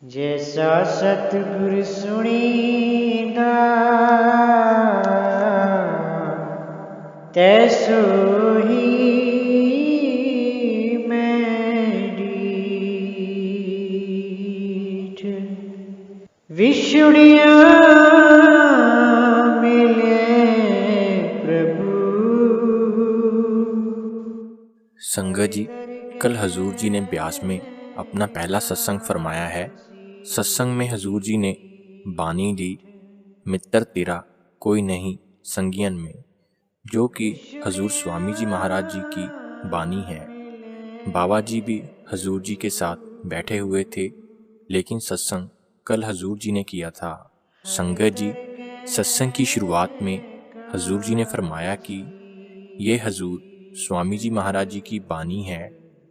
जैसा सतगुर सुनींदा तैसो ही मैं डीठ। विछुड़िया मिले प्रभु। संगत जी, कल हजूर जी ने ब्यास में अपना पहला सत्संग फरमाया है। सत्संग में हजूर जी ने बानी दी, मित्र तेरा कोई नहीं संगियन में, जो कि हजूर स्वामी जी महाराज जी की बानी है। बाबा जी भी हजूर जी के साथ बैठे हुए थे, लेकिन सत्संग कल हजूर जी ने किया था। संगत जी, सत्संग की शुरुआत में हजूर जी ने फरमाया कि ये हजूर स्वामी जी महाराज जी की बानी है।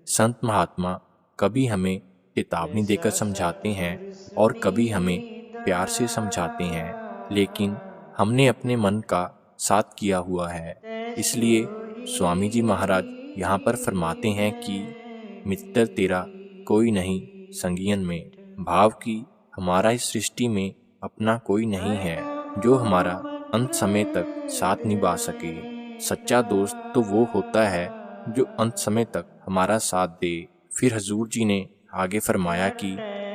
संत महात्मा कभी हमें चेतावनी देकर समझाते हैं और कभी हमें प्यार से समझाते हैं, लेकिन हमने अपने मन का साथ किया हुआ है। इसलिए स्वामी जी महाराज यहाँ पर फरमाते हैं कि मित्र तेरा कोई नहीं संगियन में, भाव की हमारा इस सृष्टि में अपना कोई नहीं है जो हमारा अंत समय तक साथ निभा सके। सच्चा दोस्त तो वो होता है जो अंत समय तक हमारा साथ दे। फिर हजूर जी ने आगे फरमाया कि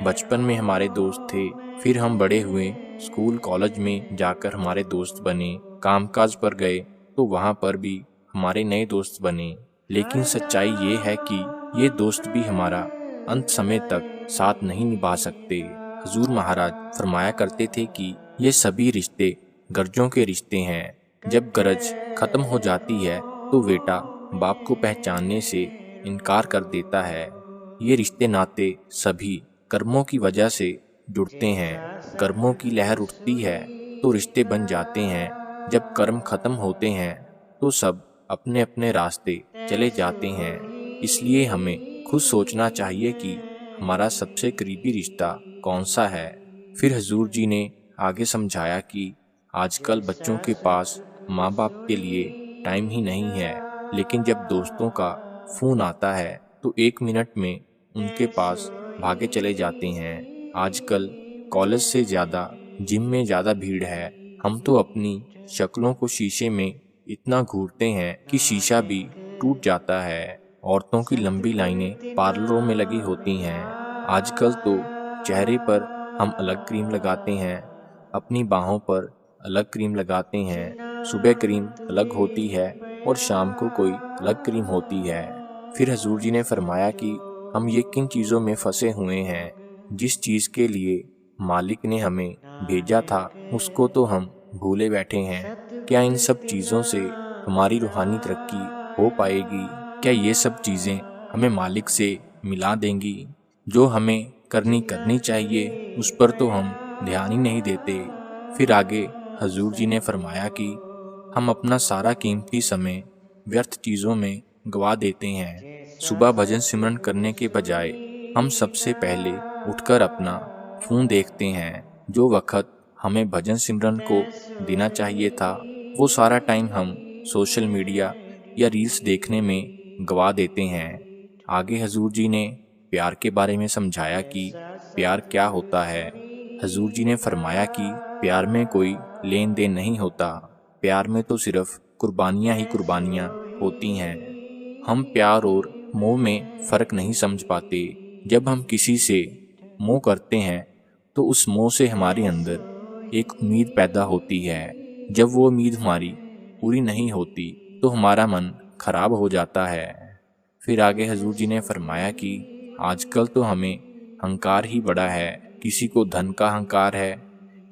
बचपन में हमारे दोस्त थे, फिर हम बड़े हुए, स्कूल कॉलेज में जाकर हमारे दोस्त बने, कामकाज पर गए तो वहाँ पर भी हमारे नए दोस्त बने। लेकिन सच्चाई ये है कि ये दोस्त भी हमारा अंत समय तक साथ नहीं निभा सकते। हजूर महाराज फरमाया करते थे कि ये सभी रिश्ते गर्जों के रिश्ते हैं। जब गरज खत्म हो जाती है तो बेटा बाप को पहचानने से इनकार कर देता है। ये रिश्ते नाते सभी कर्मों की वजह से जुड़ते हैं। कर्मों की लहर उठती है तो रिश्ते बन जाते हैं। जब कर्म खत्म होते हैं तो सब अपने अपने रास्ते चले जाते हैं। इसलिए हमें खुद सोचना चाहिए कि हमारा सबसे करीबी रिश्ता कौन सा है। फिर हजूर जी ने आगे समझाया कि आजकल बच्चों के पास माँ बाप के लिए टाइम ही नहीं है, लेकिन जब दोस्तों का फोन आता है तो 1 मिनट में उनके पास भागे चले जाते हैं। आजकल कॉलेज से ज़्यादा जिम में ज़्यादा भीड़ है। हम तो अपनी शक्लों को शीशे में इतना घूरते हैं कि शीशा भी टूट जाता है। औरतों की लंबी लाइनें पार्लरों में लगी होती हैं। आजकल तो चेहरे पर हम अलग क्रीम लगाते हैं, अपनी बाहों पर अलग क्रीम लगाते हैं। सुबह क्रीम अलग होती है और शाम को कोई अलग क्रीम होती है। फिर हजूर जी ने फरमाया कि हम ये किन चीज़ों में फंसे हुए हैं। जिस चीज़ के लिए मालिक ने हमें भेजा था उसको तो हम भूले बैठे हैं। क्या इन सब चीज़ों से हमारी रूहानी तरक्की हो पाएगी? क्या ये सब चीज़ें हमें मालिक से मिला देंगी? जो हमें करनी चाहिए उस पर तो हम ध्यान ही नहीं देते। फिर आगे हजूर जी ने फरमाया कि हम अपना सारा कीमती समय व्यर्थ चीज़ों में गवा देते हैं। सुबह भजन सिमरन करने के बजाय हम सबसे पहले उठकर अपना फ़ोन देखते हैं। जो वक़्त हमें भजन सिमरन को देना चाहिए था वो सारा टाइम हम सोशल मीडिया या रील्स देखने में गवा देते हैं। आगे हजूर जी ने प्यार के बारे में समझाया कि प्यार क्या होता है। हजूर जी ने फरमाया कि प्यार में कोई लेन देन नहीं होता, प्यार में तो सिर्फ कुर्बानियाँ ही कुर्बानियाँ होती हैं। हम प्यार और मोह में फ़र्क नहीं समझ पाते। जब हम किसी से मोह करते हैं तो उस मोह से हमारे अंदर एक उम्मीद पैदा होती है। जब वो उम्मीद हमारी पूरी नहीं होती तो हमारा मन खराब हो जाता है। फिर आगे हजूर जी ने फरमाया कि आजकल तो हमें अहंकार ही बड़ा है। किसी को धन का अहंकार है,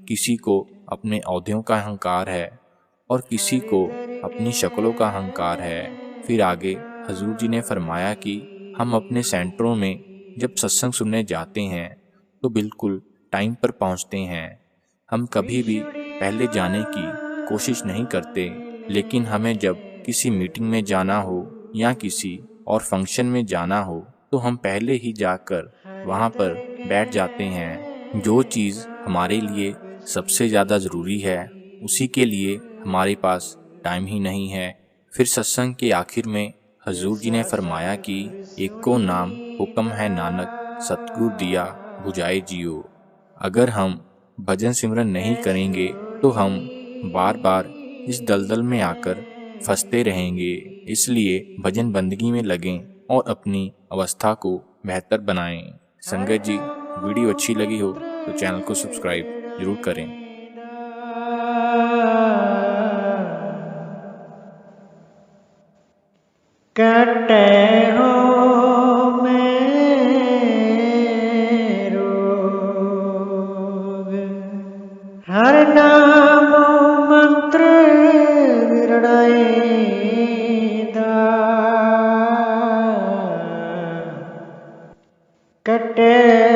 किसी को अपने औहदों का अहंकार है और किसी को अपनी शक्लों का अहंकार है। फिर आगे हजूर जी ने फरमाया कि हम अपने सेंटरों में जब सत्संग सुनने जाते हैं तो बिल्कुल टाइम पर पहुंचते हैं। हम कभी भी पहले जाने की कोशिश नहीं करते, लेकिन हमें जब किसी मीटिंग में जाना हो या किसी और फंक्शन में जाना हो तो हम पहले ही जाकर वहाँ पर बैठ जाते हैं। जो चीज़ हमारे लिए सबसे ज़्यादा ज़रूरी है उसी के लिए हमारे पास टाइम ही नहीं है। फिर सत्संग के आखिर में हजूर जी ने फरमाया कि एक को नाम हुक्म है नानक, सतगुरु दिया बुझाए जियो। अगर हम भजन सिमरन नहीं करेंगे तो हम बार बार इस दलदल में आकर फंसते रहेंगे। इसलिए भजन बंदगी में लगें और अपनी अवस्था को बेहतर बनाएं। संगत जी, वीडियो अच्छी लगी हो तो चैनल को सब्सक्राइब जरूर करें। कटे हो में रोग, हर नाम मंत्र विरड़ाएदा। कटे